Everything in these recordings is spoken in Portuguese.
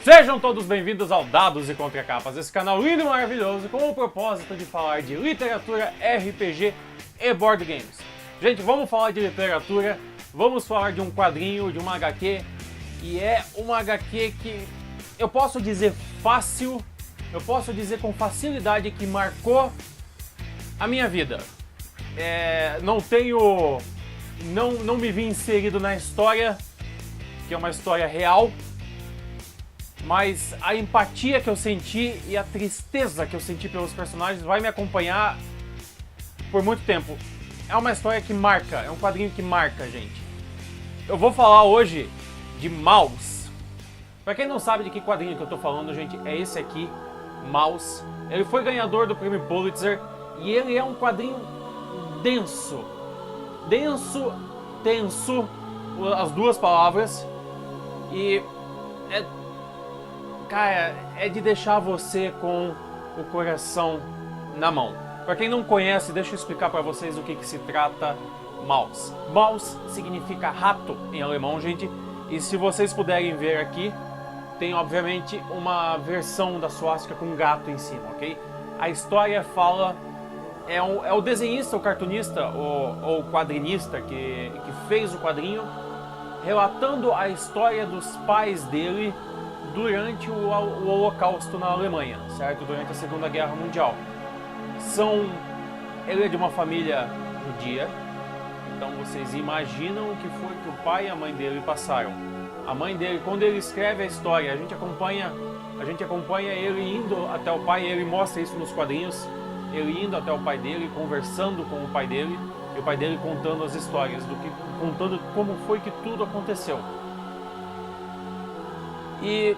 Sejam todos bem-vindos ao Dados e Contracapas, esse canal lindo e maravilhoso com o propósito de falar de literatura, RPG e board games. Gente, vamos falar de literatura, vamos falar de um quadrinho, de uma HQ, e é uma HQ que eu posso dizer fácil, eu posso dizer com facilidade que marcou a minha vida. Não me vi inserido na história, que é uma história real, mas a empatia que eu senti e a tristeza que eu senti pelos personagens vai me acompanhar por muito tempo. É uma história que marca, é um quadrinho que marca, gente. Eu vou falar hoje de Maus. Pra quem não sabe de que quadrinho que eu tô falando, gente, é esse aqui, Maus. Ele foi ganhador do prêmio Pulitzer e ele é um quadrinho denso. Denso, tenso, as duas palavras. E cara, é de deixar você com o coração na mão. Para quem não conhece, deixa eu explicar para vocês o que se trata Maus. Maus significa rato em alemão, gente. E se vocês puderem ver aqui, tem obviamente uma versão da suástica com um gato em cima, ok? A história fala... É o desenhista, o cartunista, ou quadrinista que fez o quadrinho, relatando a história dos pais dele durante o Holocausto na Alemanha, certo? Durante a Segunda Guerra Mundial. Ele é de uma família judia, então vocês imaginam o que foi que o pai e a mãe dele passaram. A mãe dele, quando ele escreve a história, a gente acompanha ele indo até o pai, ele mostra isso nos quadrinhos, ele indo até o pai dele, conversando com o pai dele, e o pai dele contando as histórias, contando como foi que tudo aconteceu. E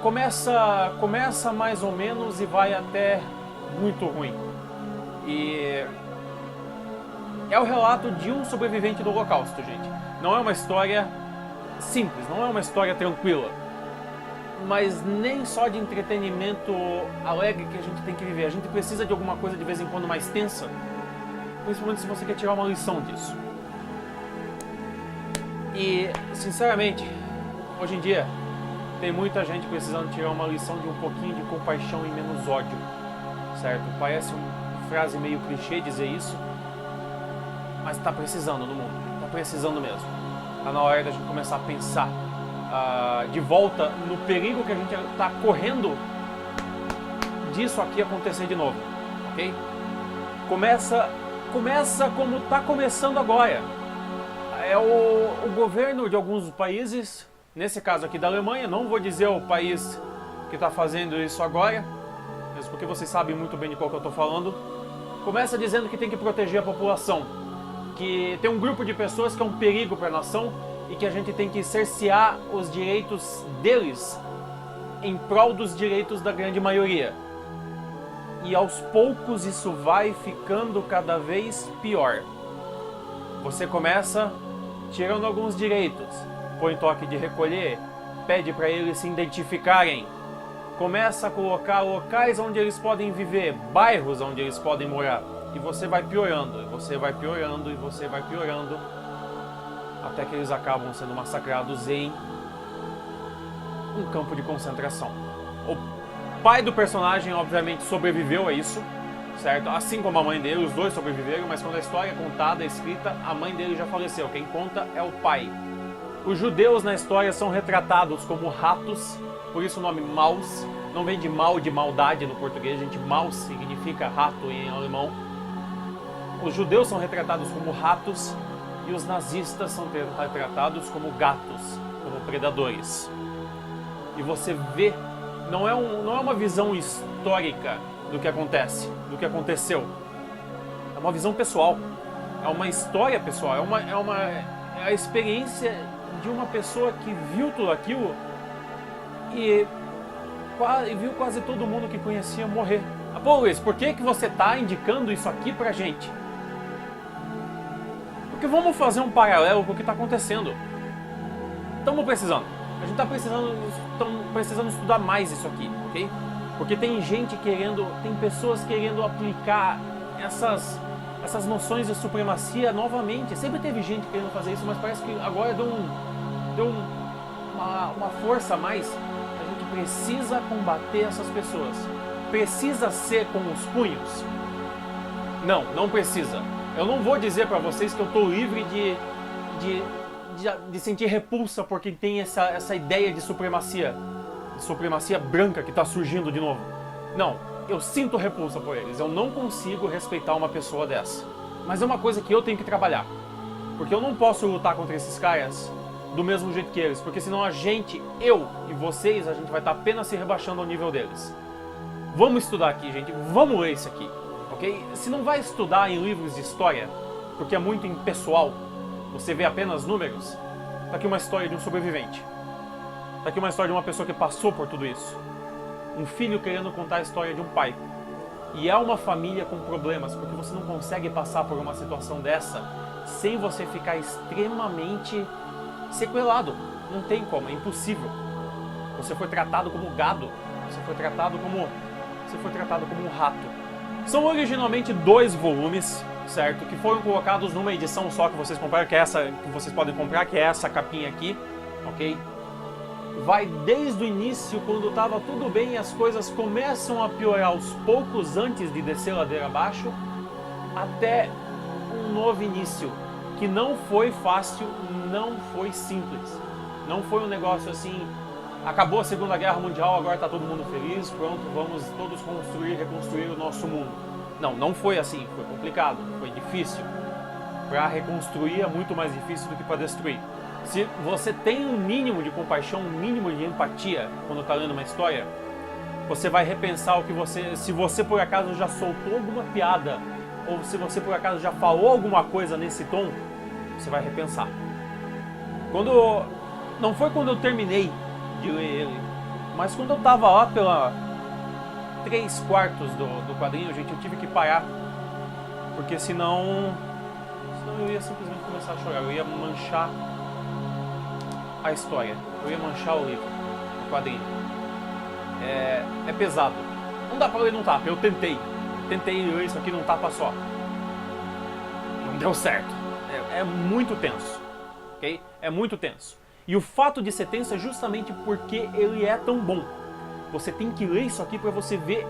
começa mais ou menos e vai até muito ruim. E é o relato de um sobrevivente do Holocausto, gente. Não é uma história simples, não é uma história tranquila, mas nem só de entretenimento alegre que a gente tem que viver. A gente precisa de alguma coisa de vez em quando mais tensa, principalmente se você quer tirar uma lição disso. E, sinceramente, hoje em dia, tem muita gente precisando tirar uma lição de um pouquinho de compaixão e menos ódio, certo? Parece uma frase meio clichê dizer isso, mas tá precisando no mundo, tá precisando mesmo. Tá na hora da gente começar a pensar de volta no perigo que a gente tá correndo disso aqui acontecer de novo, ok? Começa como tá começando agora. É o governo de alguns países, nesse caso aqui da Alemanha, não vou dizer o país que está fazendo isso agora, mesmo porque vocês sabem muito bem de qual que eu estou falando, começa dizendo que tem que proteger a população, que tem um grupo de pessoas que é um perigo para a nação e que a gente tem que cercear os direitos deles em prol dos direitos da grande maioria. E aos poucos isso vai ficando cada vez pior. Você começa tirando alguns direitos, põe toque de recolher, pede para eles se identificarem, começa a colocar locais onde eles podem viver, bairros onde eles podem morar, e você vai piorando, e você vai piorando, e você vai piorando, até que eles acabam sendo massacrados em um campo de concentração. O pai do personagem, obviamente, sobreviveu a isso, certo? Assim como a mãe dele, os dois sobreviveram, mas quando a história é contada, é escrita, a mãe dele já faleceu. Quem conta é o pai. Os judeus na história são retratados como ratos, por isso o nome Maus. Não vem de mal, de maldade no português, gente. Maus significa rato em alemão. Os judeus são retratados como ratos e os nazistas são retratados como gatos, como predadores. E você vê, não é uma visão histórica do que acontece, do que aconteceu. É uma visão pessoal, é uma história pessoal, é a experiência de uma pessoa que viu tudo aquilo e viu quase todo mundo que conhecia morrer. Pô, Luiz, por que você está indicando isso aqui pra gente? Porque vamos fazer um paralelo com o que está acontecendo. Estamos precisando. A gente está precisando estudar mais isso aqui, ok? Porque tem pessoas querendo aplicar essas noções de supremacia novamente. Sempre teve gente querendo fazer isso, mas parece que agora deu uma uma força a mais, a gente precisa combater essas pessoas. Precisa ser com os punhos? Não, não precisa. Eu não vou dizer para vocês que eu estou livre de sentir repulsa por quem tem essa ideia de supremacia branca que está surgindo de novo. Não, eu sinto repulsa por eles. Eu não consigo respeitar uma pessoa dessa. Mas é uma coisa que eu tenho que trabalhar. Porque eu não posso lutar contra esses caras do mesmo jeito que eles. Porque senão eu e vocês, a gente vai estar apenas se rebaixando ao nível deles. Vamos estudar aqui, gente. Vamos ler isso aqui. Ok? Se não vai estudar em livros de história, porque é muito impessoal, você vê apenas números, tá aqui uma história de um sobrevivente. Tá aqui uma história de uma pessoa que passou por tudo isso. Um filho querendo contar a história de um pai. E é uma família com problemas, porque você não consegue passar por uma situação dessa sem você ficar extremamente sequelado. Não tem como, é impossível. Você foi tratado como gado, você foi tratado como um rato. São originalmente 2 volumes, certo? Que foram colocados numa edição só que vocês compraram, que é essa que vocês podem comprar, que é essa capinha aqui, ok? Vai desde o início, quando estava tudo bem, as coisas começam a piorar aos poucos antes de descer a ladeira abaixo, até um novo início, que não foi fácil, não foi simples. Não foi um negócio assim, acabou a Segunda Guerra Mundial, agora está todo mundo feliz, pronto, vamos todos reconstruir o nosso mundo. Não, não foi assim, foi complicado, foi difícil. Para reconstruir é muito mais difícil do que para destruir. Se você tem um mínimo de compaixão, um mínimo de empatia quando está lendo uma história, você vai repensar o que se você por acaso já soltou alguma piada, ou se você por acaso já falou alguma coisa nesse tom, você vai repensar. Não foi quando eu terminei de ler ele, mas quando eu estava lá pela 3/4 do quadrinho, gente, eu tive que parar, porque senão eu ia simplesmente começar a chorar, eu ia manchar a história, eu ia manchar o livro, o quadrinho. É pesado. Não dá pra ler num tapa, eu tentei ler isso aqui num tapa só. Não deu certo. É muito tenso, ok? É muito tenso. E o fato de ser tenso é justamente porque ele é tão bom. Você tem que ler isso aqui para você ver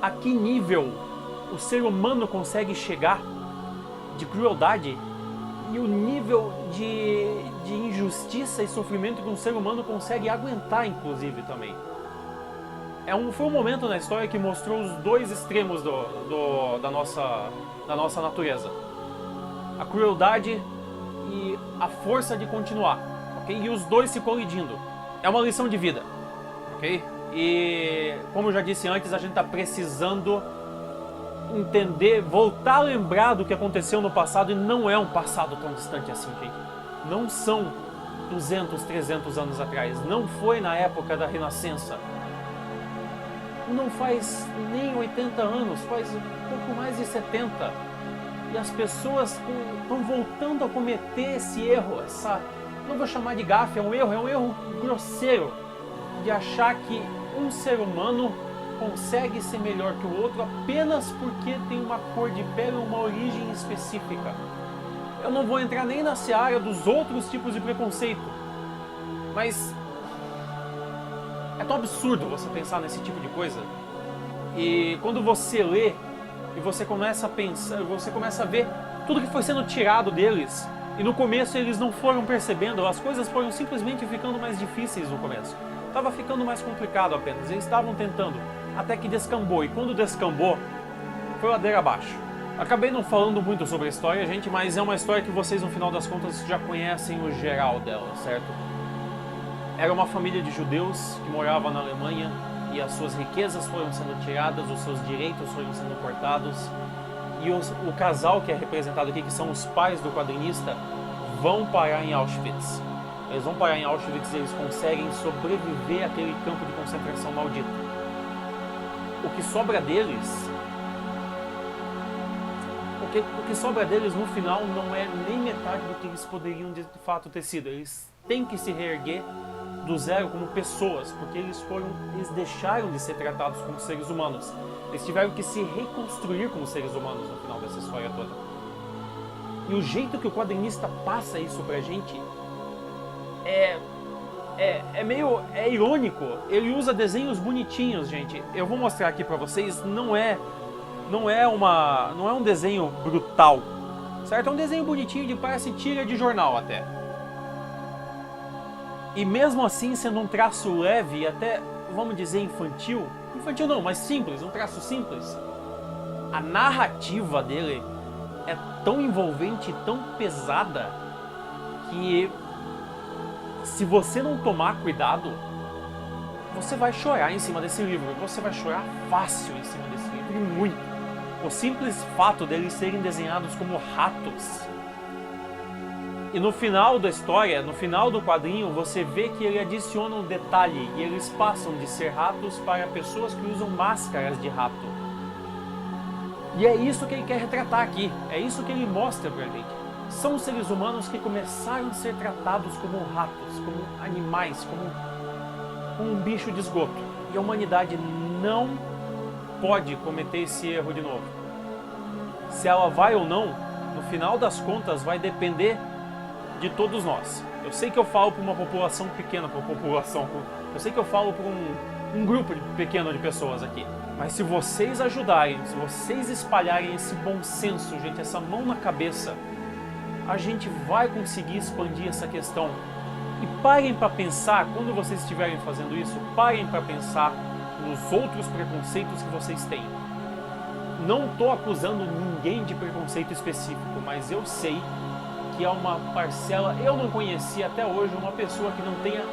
a que nível o ser humano consegue chegar de crueldade e o nível de injustiça e sofrimento que um ser humano consegue aguentar, inclusive, também. Foi um momento na história que mostrou os 2 extremos da nossa natureza. A crueldade e a força de continuar, ok? E os 2 se colidindo. É uma lição de vida, ok? E, como eu já disse antes, a gente está precisando entender, voltar a lembrar do que aconteceu no passado, e não é um passado tão distante assim, gente. Não são 200, 300 anos atrás, não foi na época da Renascença. Não faz nem 80 anos, faz um pouco mais de 70. E as pessoas estão voltando a cometer esse erro, não vou chamar de gafe, é um erro grosseiro, de achar que um ser humano consegue ser melhor que o outro apenas porque tem uma cor de pele ou uma origem específica. Eu não vou entrar nem na seara dos outros tipos de preconceito, mas é tão absurdo você pensar nesse tipo de coisa. E quando você lê e você começa a pensar, você começa a ver tudo que foi sendo tirado deles, e no começo eles não foram percebendo, as coisas foram simplesmente ficando mais difíceis no começo. Estava ficando mais complicado apenas, eles estavam tentando, até que descambou, e quando descambou, foi ladeira abaixo. Acabei não falando muito sobre a história, gente, mas é uma história que vocês, no final das contas, já conhecem o geral dela, certo? Era uma família de judeus que morava na Alemanha, e as suas riquezas foram sendo tiradas, os seus direitos foram sendo cortados, e o casal que é representado aqui, que são os pais do quadrinista, vão parar em Auschwitz. Eles vão parar em Auschwitz e eles conseguem sobreviver àquele campo de concentração maldito. O que sobra deles... O que sobra deles no final não é nem metade do que eles poderiam de fato ter sido. Eles têm que se reerguer do zero como pessoas, porque eles deixaram de ser tratados como seres humanos. Eles tiveram que se reconstruir como seres humanos no final dessa história toda. E o jeito que o quadrinista passa isso pra gente é é irônico. Ele usa desenhos bonitinhos, gente. Eu vou mostrar aqui pra vocês. Não é um desenho brutal, certo? É um desenho bonitinho, de parece tira de jornal até. E mesmo assim, sendo um traço leve e até, vamos dizer, infantil não, mas simples, um traço simples, a narrativa dele é tão envolvente e tão pesada que se você não tomar cuidado, você vai chorar em cima desse livro. Você vai chorar fácil em cima desse livro, e muito. O simples fato deles serem desenhados como ratos. E no final da história, no final do quadrinho, você vê que ele adiciona um detalhe e eles passam de ser ratos para pessoas que usam máscaras de rato. E é isso que ele quer retratar aqui, é isso que ele mostra pra gente. São seres humanos que começaram a ser tratados como ratos, como animais, como um bicho de esgoto. E a humanidade não pode cometer esse erro de novo. Se ela vai ou não, no final das contas, vai depender de todos nós. Eu sei que eu falo para uma população pequena, eu sei que eu falo para um grupo pequeno de pessoas aqui. Mas se vocês ajudarem, se vocês espalharem esse bom senso, gente, essa mão na cabeça, a gente vai conseguir expandir essa questão. E parem para pensar, quando vocês estiverem fazendo isso, parem para pensar nos outros preconceitos que vocês têm. Não estou acusando ninguém de preconceito específico, mas eu sei que há uma parcela, eu não conheci até hoje uma pessoa que não tenha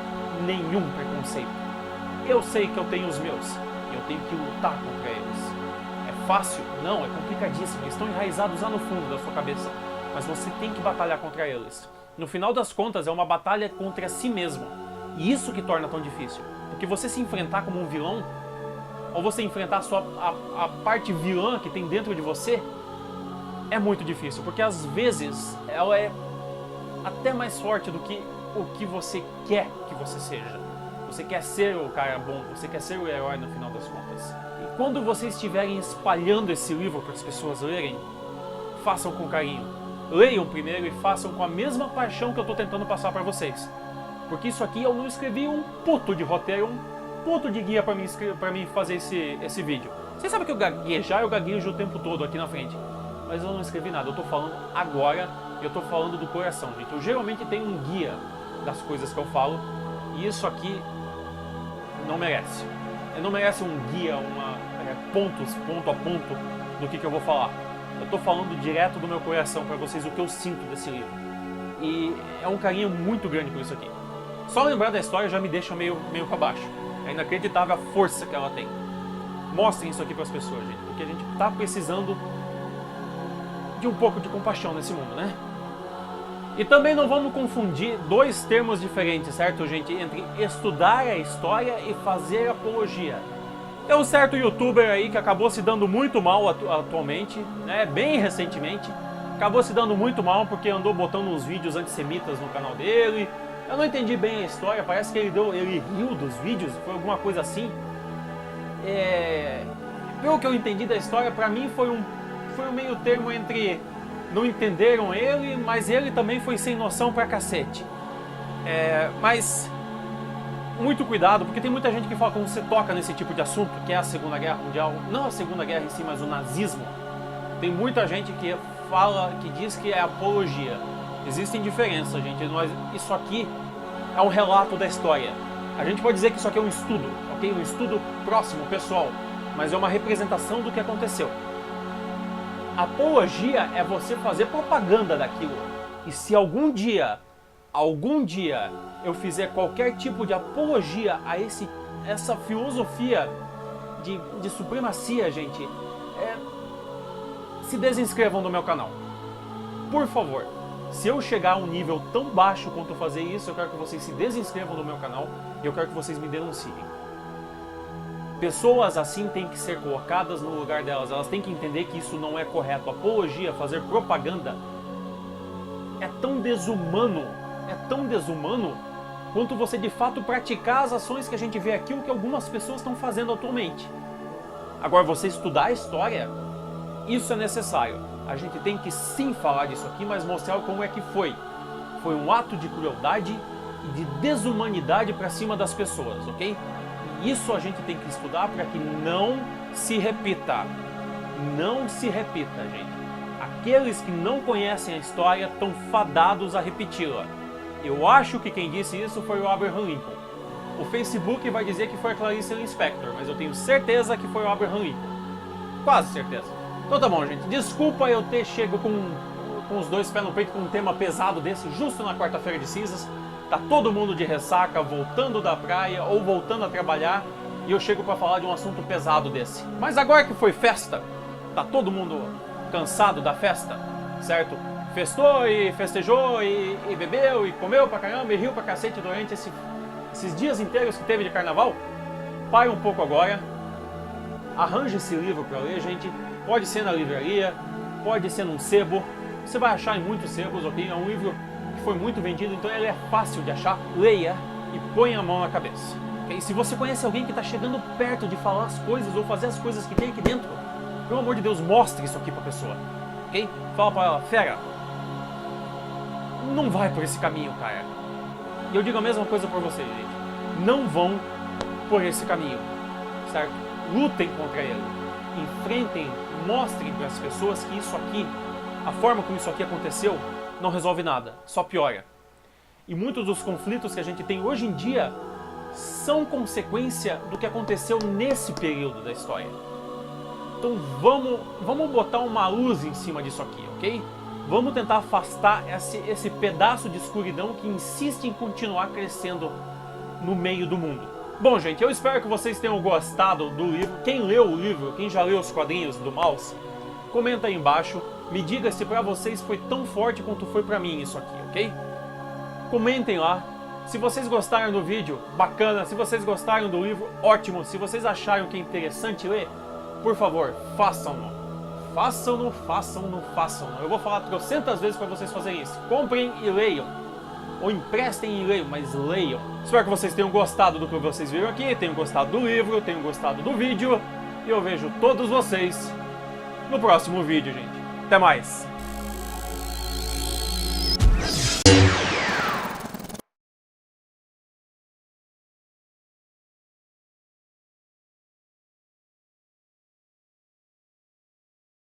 nenhum preconceito. Eu sei que eu tenho os meus, eu tenho que lutar contra eles. É fácil? Não, é complicadíssimo, eles estão enraizados lá no fundo da sua cabeça, mas você tem que batalhar contra eles. No final das contas, é uma batalha contra si mesmo, e isso que torna tão difícil, porque você se enfrentar como um vilão, ou você enfrentar a parte vilã que tem dentro de você, é muito difícil, porque às vezes ela é até mais forte do que o que você quer que você seja. Você quer ser o cara bom, você quer ser o herói no final das contas. E quando vocês estiverem espalhando esse livro para as pessoas lerem, façam com carinho. Leiam primeiro e façam com a mesma paixão que eu estou tentando passar para vocês. Porque isso aqui eu não escrevi um puto de roteiro, um puto de guia para mim fazer esse vídeo. Vocês sabem que eu gaguejo o tempo todo aqui na frente. Mas eu não escrevi nada, eu tô falando agora e eu tô falando do coração, gente. Eu geralmente tenho um guia das coisas que eu falo e isso aqui não merece. Não merece um guia, ponto a ponto do que eu vou falar. Eu tô falando direto do meu coração para vocês o que eu sinto desse livro. E é um carinho muito grande por isso aqui. Só lembrar da história já me deixa meio pra baixo. É inacreditável a força que ela tem. Mostrem isso aqui para as pessoas, gente, porque a gente tá precisando de um pouco de compaixão nesse mundo, né? E também não vamos confundir dois termos diferentes, certo, gente? Entre estudar a história e fazer apologia. Tem um certo youtuber aí que acabou se dando muito mal atualmente, né? Bem recentemente. Acabou se dando muito mal porque andou botando uns vídeos antissemitas no canal dele. Eu não entendi bem a história, parece que ele riu dos vídeos, foi alguma coisa assim. Pelo que eu entendi da história, pra mim foi um meio termo entre não entenderam ele, mas ele também foi sem noção pra cacete. Mas muito cuidado, porque tem muita gente que fala, quando você toca nesse tipo de assunto, que é a Segunda Guerra Mundial, não a Segunda Guerra em si, mas o nazismo, tem muita gente que diz que é apologia. Existem diferenças, gente. Isso aqui é um relato da história. A gente pode dizer que isso aqui é um estudo, ok? Um estudo próximo, pessoal, mas é uma representação do que aconteceu. Apologia é você fazer propaganda daquilo. E se algum dia eu fizer qualquer tipo de apologia a essa filosofia de supremacia, gente, se desinscrevam do meu canal. Por favor. Se eu chegar a um nível tão baixo quanto fazer isso, eu quero que vocês se desinscrevam do meu canal e eu quero que vocês me denunciem. Pessoas assim têm que ser colocadas no lugar delas, elas têm que entender que isso não é correto. Apologia, fazer propaganda, é tão desumano quanto você de fato praticar as ações que a gente vê aqui, o que algumas pessoas estão fazendo atualmente. Agora, você estudar a história, isso é necessário. A gente tem que sim falar disso aqui, mas mostrar como é que foi. Foi um ato de crueldade e de desumanidade para cima das pessoas, ok? E isso a gente tem que estudar para que não se repita. Não se repita, gente. Aqueles que não conhecem a história estão fadados a repeti-la. Eu acho que quem disse isso foi o Abraham Lincoln. O Facebook vai dizer que foi a Clarice Lispector, mas eu tenho certeza que foi o Abraham Lincoln. Quase certeza. Então tá bom, gente. Desculpa eu ter chego com os dois pés no peito com um tema pesado desse, justo na quarta-feira de cinzas. Tá todo mundo de ressaca, voltando da praia ou voltando a trabalhar, e eu chego para falar de um assunto pesado desse. Mas agora que foi festa, tá todo mundo cansado da festa, certo? Festou e festejou e bebeu e comeu pra caramba e riu pra cacete durante esses dias inteiros que teve de carnaval. Pare um pouco agora, arranje esse livro para ler, gente. Pode ser na livraria, pode ser num sebo, você vai achar em muitos sebos, ok? É um livro que foi muito vendido, então ele é fácil de achar. Leia e põe a mão na cabeça, ok? Se você conhece alguém que está chegando perto de falar as coisas ou fazer as coisas que tem aqui dentro, pelo amor de Deus, mostre isso aqui pra pessoa, ok? Fala pra ela, fera, não vai por esse caminho, cara. E eu digo a mesma coisa por vocês, gente. Não vão por esse caminho, certo? Lutem contra ele. Enfrentem, mostrem para as pessoas que isso aqui, a forma como isso aqui aconteceu, não resolve nada, só piora. E muitos dos conflitos que a gente tem hoje em dia são consequência do que aconteceu nesse período da história. Então vamos botar uma luz em cima disso aqui, ok? Vamos tentar afastar esse pedaço de escuridão que insiste em continuar crescendo no meio do mundo. Bom, gente, eu espero que vocês tenham gostado do livro. Quem leu o livro, quem já leu os quadrinhos do Maus, comenta aí embaixo. Me diga se pra vocês foi tão forte quanto foi pra mim isso aqui, ok? Comentem lá. Se vocês gostaram do vídeo, bacana. Se vocês gostaram do livro, ótimo. Se vocês acharam que é interessante ler, por favor, façam-no. Façam-no, façam-no, façam-no. Eu vou falar 300 vezes para vocês fazerem isso. Comprem e leiam. Ou emprestem e leiam, mas leiam. Espero que vocês tenham gostado do que vocês viram aqui, tenham gostado do livro, tenham gostado do vídeo. E eu vejo todos vocês no próximo vídeo, gente. Até mais!